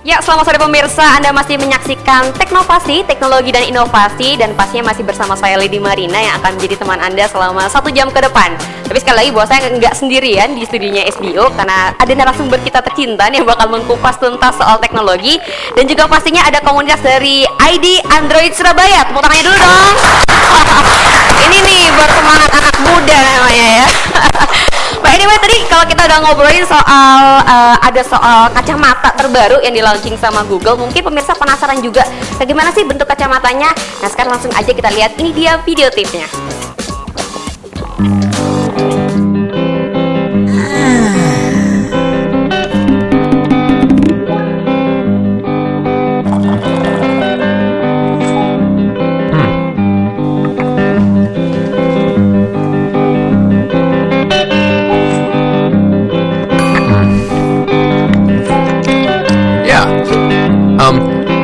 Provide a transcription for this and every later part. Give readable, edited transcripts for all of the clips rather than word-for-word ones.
Ya, selamat sore pemirsa. Anda masih menyaksikan Teknovasi, Teknologi dan Inovasi, dan pastinya masih bersama saya Lady Marina yang akan menjadi teman Anda selama 1 jam ke depan. Tapi sekali lagi bahwa saya nggak sendirian di studionya SBO karena ada narasumber kita tercinta yang bakal mengkupas tuntas soal teknologi, dan juga pastinya ada komunitas dari ID Android Surabaya. Tepuk tangannya dulu dong. Ini nih bersemangat anak muda namanya ya. But anyway, tadi kalau kita udah ngobrolin soal ada soal kacamata terbaru yang di launching sama Google, mungkin pemirsa penasaran juga bagaimana sih bentuk kacamatanya. Nah, sekarang langsung aja kita lihat, ini dia video tipnya.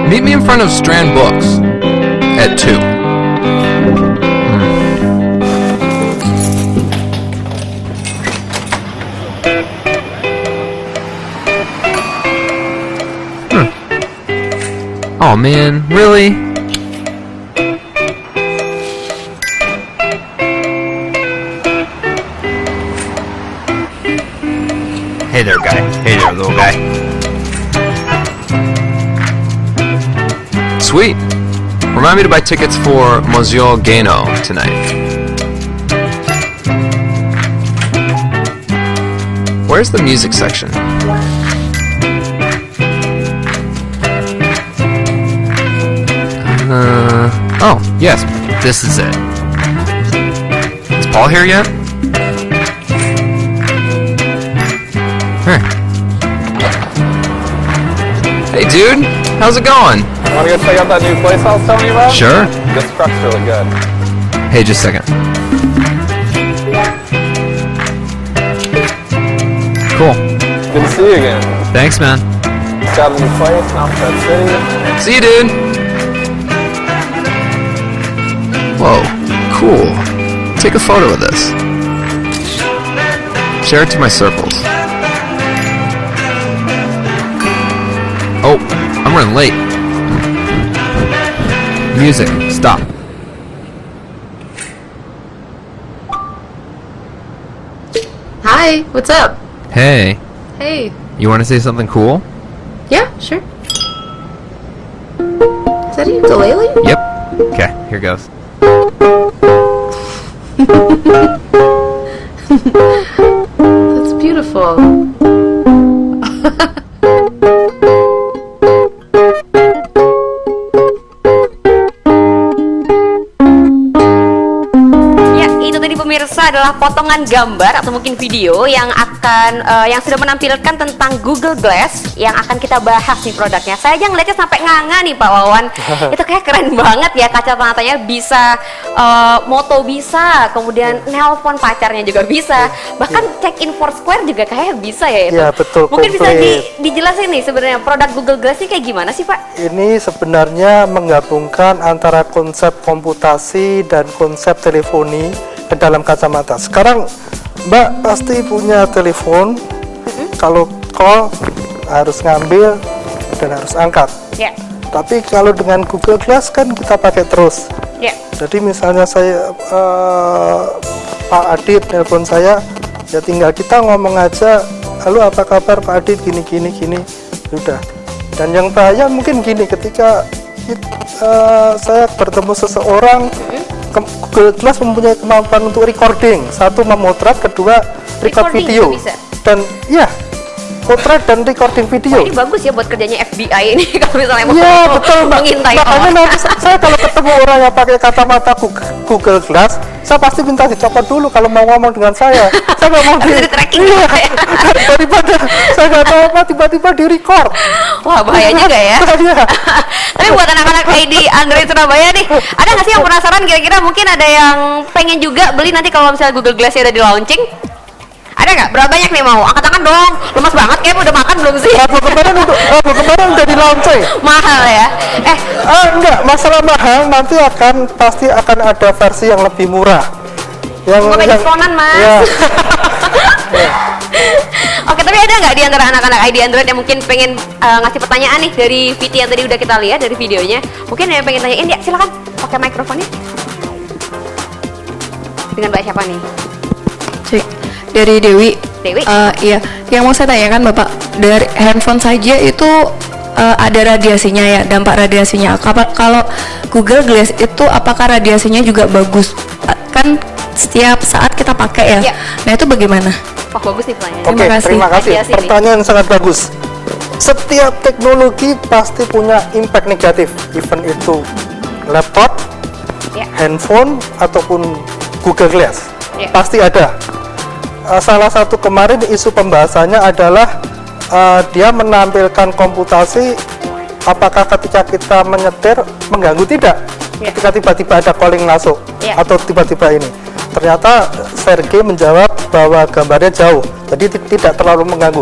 Meet me in front of Strand Books at 2. Oh man, really? Hey there, guy. Hey there, little guy. Sweet. Remind me to buy tickets for Monsieur Gano tonight. Where's the music section? Oh, yes, this is it. Is Paul here yet? Hey, dude, how's it going? Want to go check out that new place I was telling you about? Sure. This truck's really good. Hey, just a second. Cool. Good to see you again. Thanks, man. Got a new place in Alphabet City. See you, dude. Whoa, cool. Take a photo of this. Share it to my circles. Oh, I'm running late. Music, stop. Hi, what's up? Hey, Hey. you want to say something cool? Yeah, sure. Is that a ukulele? Yep. Okay, here goes. That's beautiful. Pemirsa, adalah potongan gambar atau mungkin video yang akan yang sudah menampilkan tentang Google Glass yang akan kita bahas nih produknya. Saya aja ngeliatnya sampai nganga nih Pak Wawan. Itu kayak keren banget ya, kacamatanya bisa moto bisa, kemudian nelpon pacarnya juga bisa, bahkan check in Foursquare juga kayak bisa ya itu. Ya, betul. Mungkin bisa dijelasin nih sebenarnya produk Google Glass ini kayak gimana sih Pak? Ini sebenarnya menggabungkan antara konsep komputasi dan konsep teleponi ke dalam kacamata. Sekarang Mbak pasti punya telepon, kalau call harus ngambil dan harus angkat. Ya. Tapi kalau dengan Google Glass kan kita pakai terus. Ya. Jadi misalnya saya Pak Adit telepon saya, ya tinggal kita ngomong aja, halo apa kabar Pak Adit, gini, sudah. Dan yang bahaya mungkin gini, ketika saya bertemu seseorang, Google Glass mempunyai kemampuan untuk recording, satu memotret, kedua record video, dan ya potret dan recording video. Wah, ini bagus ya buat kerjanya FBI ini kalau misalnya mau betul, mengintai makanya nanti saya kalau ketemu orang yang pakai kacamata Google Glass, saya pasti minta dicopot dulu kalau mau ngomong dengan saya. Saya nggak mau di tracking daripada saya nggak tahu apa tiba-tiba di record. Wah, bahaya juga ya. Iya. Tapi buat anak-anak ID Android Surabaya nih, ada nggak sih yang penasaran, kira-kira mungkin ada yang pengen juga beli nanti kalau misalnya Google Glass udah di launching? Ada nggak? Berapa banyak nih mau? Angkat tangan dong. Lemas banget, kayak udah makan belum sih? Kemarin udah di launching. Mahal ya? Enggak, masalah mahal nanti pasti akan ada versi yang lebih murah. Gue pengen diskonnan, Mas. Ya. Oke, tapi ada nggak di antara anak-anak ID Android yang mungkin pengen ngasih pertanyaan nih dari VT yang tadi udah kita lihat dari videonya? Mungkin ada yang pengen tanyain, ya silakan pakai mikrofonnya. Dengan Mbak siapa nih? Cik, dari Dewi. Dewi? Iya, yang mau saya tanyakan Bapak, dari handphone saja itu ada radiasinya ya, dampak radiasinya. Kalau Google Glass itu apakah radiasinya juga bagus? Kan setiap saat kita pakai ya. Iya. Nah itu bagaimana? Wah, bagus nih pertanyaannya. Oke, Terima kasih. terima kasih. Radiasi nih. Pertanyaan yang sangat bagus. Setiap teknologi pasti punya impact negatif, even itu laptop, Ya. handphone ataupun Google Glass, Ya. pasti ada. Salah satu kemarin isu pembahasannya adalah dia menampilkan komputasi apakah ketika kita menyetir mengganggu tidak, Ya. ketika tiba-tiba ada calling masuk Ya. atau tiba-tiba ini. Ternyata Sergey menjawab bahwa gambarnya jauh, jadi tidak terlalu mengganggu.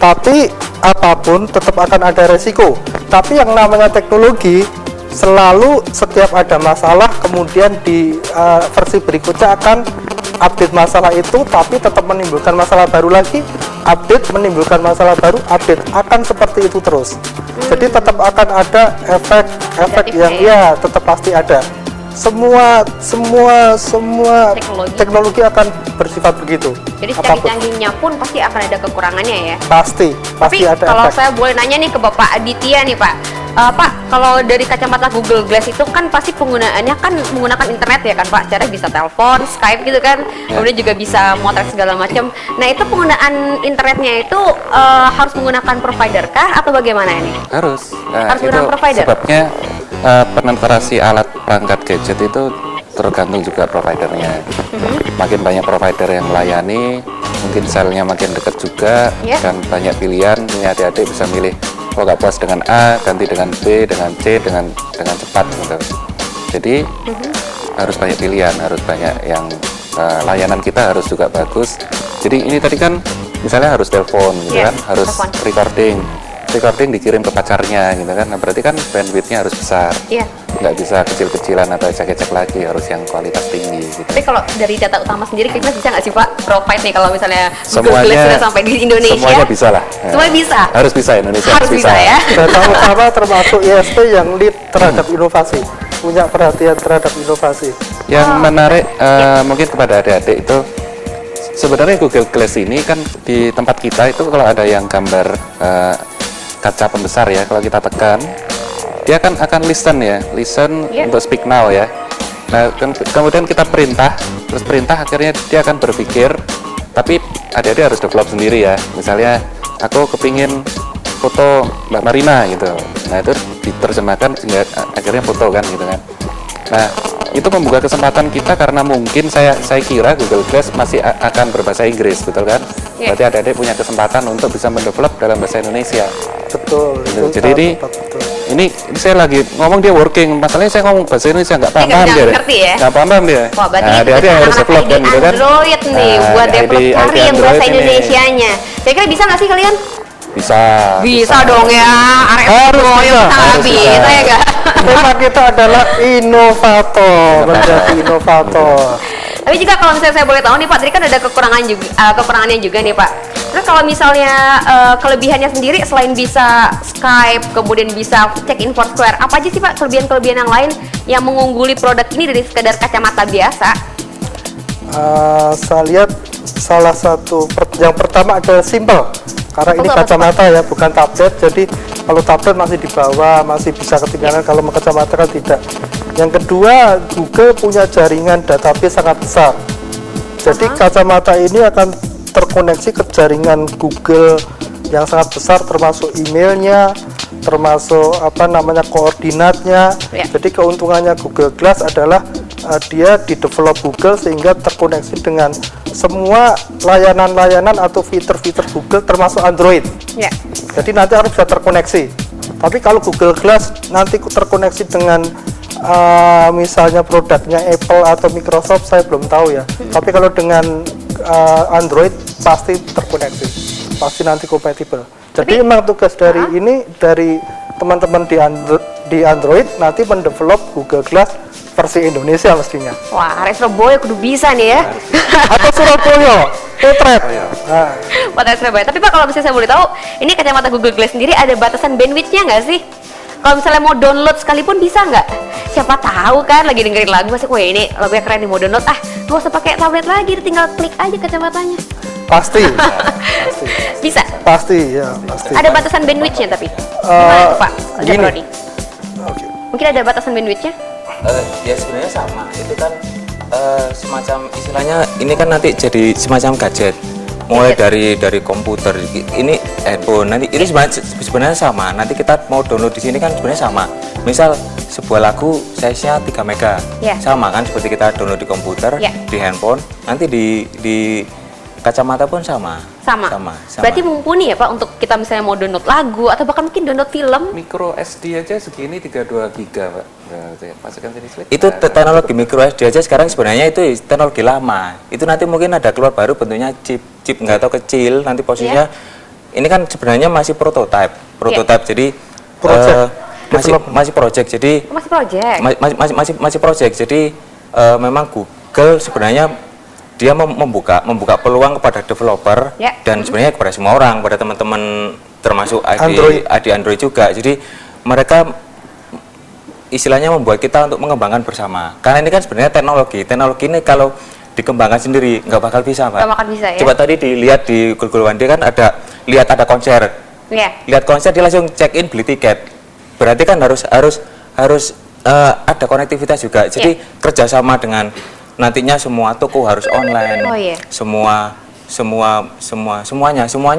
Tapi apapun tetap akan ada resiko. Tapi yang namanya teknologi selalu setiap ada masalah kemudian di versi berikutnya akan update masalah itu, tapi tetap menimbulkan masalah baru lagi, update menimbulkan masalah baru, update akan seperti itu terus. Jadi tetap akan ada efek Negatifnya yang ya. ya tetap pasti ada. Semua teknologi akan bersifat begitu. Jadi Apapun. secanggih-canggihnya pun pasti akan ada kekurangannya ya. Pasti Tapi ada kalau efek. saya boleh nanya nih ke Bapak Aditya nih Pak, Pak, kalau dari kacamata Google Glass itu kan pasti penggunaannya kan menggunakan internet ya kan Pak, cara bisa telepon, Skype gitu kan, kemudian juga bisa motret segala macam. Nah itu penggunaan internetnya itu harus menggunakan provider kah atau bagaimana ini? Harus. Harus Itu menggunakan provider? sebabnya penetrasi alat perangkat gadget itu tergantung juga providernya. Makin banyak provider yang melayani, mungkin selnya makin dekat juga, Ya. dan banyak pilihan. Punya adik-adik bisa milih, kalau nggak puas dengan A, ganti dengan B, dengan C, dengan cepat gitu. Jadi harus banyak pilihan, harus banyak yang layanan kita harus juga bagus. Jadi ini tadi kan misalnya harus telepon gitu Ya, kan, harus telepon. recording dikirim ke pacarnya gitu kan. Nah, berarti kan bandwidthnya harus besar. Iya. Nggak bisa kecil-kecilan atau ecek-ecek lagi, harus yang kualitas tinggi gitu. Tapi kalau dari data utama sendiri kita bisa nggak sih Pak provide nih kalau misalnya Google Semuanya Glass sudah sampai di Indonesia? Semuanya bisa lah. Semuanya bisa? Harus bisa, Indonesia Harus bisa ya? Data utama termasuk ISP yang lead terhadap inovasi, punya perhatian terhadap inovasi. Yang menarik mungkin kepada adik-adik itu, sebenarnya Google Glass ini kan di tempat kita itu kalau ada yang gambar kaca pembesar ya, kalau kita tekan dia kan akan listen Yeah. untuk speak now ya. Nah, kemudian kita perintah, terus perintah akhirnya dia akan berpikir, tapi adik-adik harus develop sendiri ya. Misalnya aku kepingin foto Mbak Marina gitu, nah itu diterjemahkan sehingga akhirnya foto kan gitu kan. Nah itu membuka kesempatan kita karena mungkin saya kira Google Glass masih akan berbahasa Inggris, betul kan? Yeah. Berarti adik-adik punya kesempatan untuk bisa mendevelop dalam bahasa Indonesia. Betul. Gitu. itu Jadi ini, sangat tepat, betul. ini saya lagi ngomong dia working, masalahnya saya ngomong bahasa Indonesia nggak paham nggak dia, ngerti ya? nggak paham dia. Wah, berarti Nah, itu adik-adik kita harus develop kan gitu kan? Android nih, Nah, buat develop ID cari yang Android bahasa ini. Indonesianya. Saya kira bisa nggak sih kalian? Bisa. Bisa dong ya, RS Harus Boy, bisa, masa nggak harus bisa bisa. ya nggak? Tema kita adalah inovator, menjadi inovator. Tapi juga kalau misalnya saya boleh tahu nih Pak, tadi kan ada kekurangannya juga nih Pak. Terus kalau misalnya kelebihannya sendiri selain bisa Skype, kemudian bisa check in Foursquare, apa aja sih Pak kelebihan-kelebihan yang lain yang mengungguli produk ini dari sekedar kacamata biasa? Saya lihat salah satu yang pertama adalah simple, karena ini Simple apa, kacamata ya, bukan tablet. Jadi kalau tablet masih di bawah, masih bisa ketinggalan. Kalau kacamata kan tidak. Yang kedua, Google punya jaringan database sangat besar. Jadi kacamata ini akan terkoneksi ke jaringan Google yang sangat besar, termasuk emailnya, termasuk koordinatnya. Ya. Jadi keuntungannya Google Glass adalah dia di-develop Google sehingga terkoneksi dengan semua layanan-layanan atau fitur-fitur Google termasuk Android. Ya. Jadi nanti harus bisa terkoneksi. Tapi kalau Google Glass nanti terkoneksi dengan misalnya produknya Apple atau Microsoft, saya belum tahu ya. Tapi kalau dengan Android pasti terkoneksi, pasti nanti kompatibel. Jadi memang tugas dari ini, dari teman-teman di Android nanti mendevelop Google Glass versi Indonesia mestinya. Wah, area Surabaya kudu bisa nih ya. Atau Surabaya, potret. Nah, Potret Surabaya. Tapi Pak, kalau misalnya saya boleh tahu, ini kacamata Google Glass sendiri ada batasan bandwidth-nya nggak sih? Kalau misalnya mau download sekalipun bisa nggak? Siapa tahu kan lagi dengerin lagu masih, wah ini lagunya keren nih, mau download, nggak usah pakai tablet lagi, tinggal klik aja kacamatanya. pasti. Bisa? Pasti, ya, pasti. Ada batasan bandwidth-nya tapi? Gimana tuh Pak? gini. Prodi? Oke. Mungkin ada batasan bandwidth-nya? Ya sebenarnya sama, itu kan semacam istilahnya ini kan nanti jadi semacam gadget, mulai dari komputer, ini handphone, nanti ini sebenarnya sama. Nanti kita mau download di sini kan sebenarnya sama. Misal sebuah lagu size-nya 3 mega, Ya. sama kan seperti kita download di komputer, Ya. di handphone, nanti di kacamata pun sama. Sama. Berarti mumpuni ya Pak untuk kita misalnya mau download lagu atau bahkan mungkin download film. Micro SD aja segini 32 giga Pak. Masukkan sini slide. Itu teknologi micro SD aja sekarang sebenarnya itu teknologi lama. Itu nanti mungkin ada keluar baru bentuknya chip nggak tahu kecil, nanti posisinya ini kan sebenarnya masih prototype. Jadi masih project. Jadi Masih project. masih project. Jadi memang Google sebenarnya dia membuka peluang kepada developer dan sebenarnya kepada semua orang, pada teman-teman termasuk adik Android juga. Jadi mereka istilahnya membuat kita untuk mengembangkan bersama. Karena ini kan sebenarnya teknologi ini kalau dikembangkan sendiri nggak bakal bisa, Pak. Nggak bakal bisa ya. Coba tadi dilihat di Google One Day kan ada konser. Lihat konser dia langsung check in beli tiket. Berarti kan harus ada konektivitas juga. Jadi kerjasama dengan nantinya semua toko harus online. Semuanya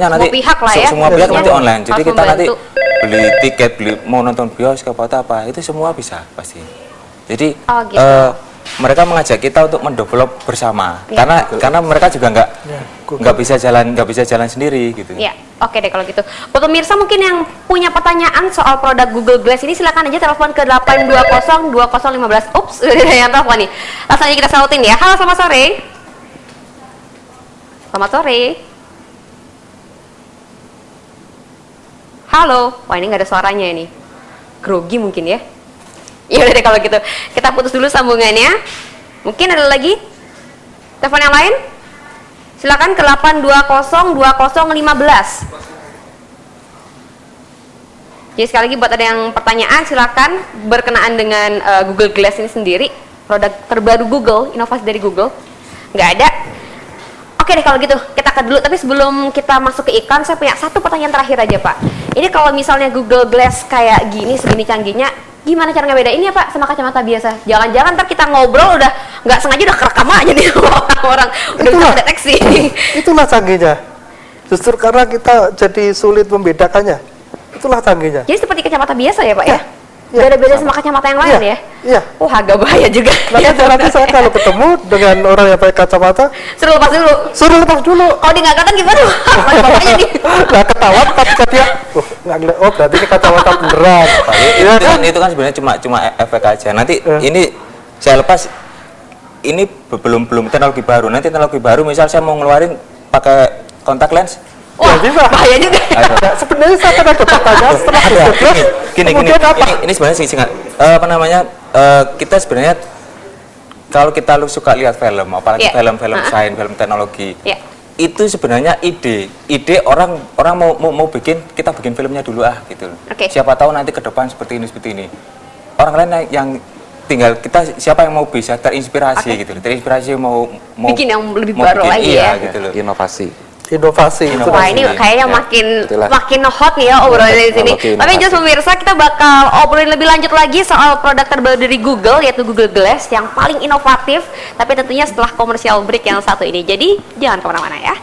nanti pihak lah ya. semua pihak nanti online. Jadi Harus kita nanti membantu. beli tiket, mau nonton bioskop atau apa, itu semua bisa pasti. Jadi gitu. mereka mengajak kita untuk mendevelop bersama. Karena mereka juga nggak bisa jalan sendiri gitu. Ya, oke deh kalau gitu. Buat pemirsa mungkin yang punya pertanyaan soal produk Google Glass ini silakan aja telepon ke 8202015. Ups, udah ada yang telepon nih. Langsung aja kita sautin ya. Halo, selamat sore. Selamat sore. Halo. Wah, ini nggak ada suaranya ini. Grogi mungkin ya. Ya udah deh kalau gitu. Kita putus dulu sambungannya. Mungkin ada lagi telepon yang lain? Silakan ke 8202015. Jadi sekali lagi buat ada yang pertanyaan silakan berkenaan dengan Google Glass ini sendiri, produk terbaru Google, inovasi dari Google. Nggak ada. Oke deh kalau gitu kita ke dulu. Tapi sebelum kita masuk ke iklan, saya punya satu pertanyaan terakhir aja Pak. Ini kalau misalnya Google Glass kayak gini, segini canggihnya, gimana cara ngebedain ya Pak sama kacamata biasa? Jangan-jangan ntar kita ngobrol udah nggak sengaja udah kerekam aja nih orang udah bisa mendeteksi. Itulah canggihnya. Justru karena kita jadi sulit membedakannya. Itulah canggihnya. Jadi seperti kacamata biasa ya Pak ya? Beda-beda sama kacamata yang lain ya? Iya. Wah agak bahaya juga. Nanti saya kalau ketemu dengan orang yang pakai kacamata, suruh lepas dulu. Suruh lepas dulu. Kalau dia nggak kelihatan gimana? Bapaknya nih. Nggak ketahuan ketika dia, nggak ngeliat. Oh berarti ini kacamata beneran. Itu kan sebenarnya cuma efek aja. Nanti ini saya lepas. Ini belum teknologi baru. Nanti teknologi baru, misal saya mau ngeluarin pakai kontak lens. Wah, bahaya juga. Sebenarnya saya akan ada pertanyaan setelah Gini. Ini sebenarnya singkat. Kita sebenarnya kalau kita suka lihat film, apalagi film-film sains, film teknologi, itu sebenarnya ide orang mau bikin, kita bikin filmnya dulu gitu. Siapa tahu nanti ke depan seperti ini. Orang lain yang tinggal kita siapa yang mau bisa terinspirasi gitu, terinspirasi mau bikin yang lebih baru lagi ya. Gitu loh. Inovasi. Wah ini kayaknya makin hot nih ya obrolan di sini. Tapi just pemirsa kita bakal obrolin lebih lanjut lagi soal produk terbaru dari Google yaitu Google Glass yang paling inovatif. Tapi tentunya setelah komersial break yang satu ini. Jadi jangan kemana-mana ya.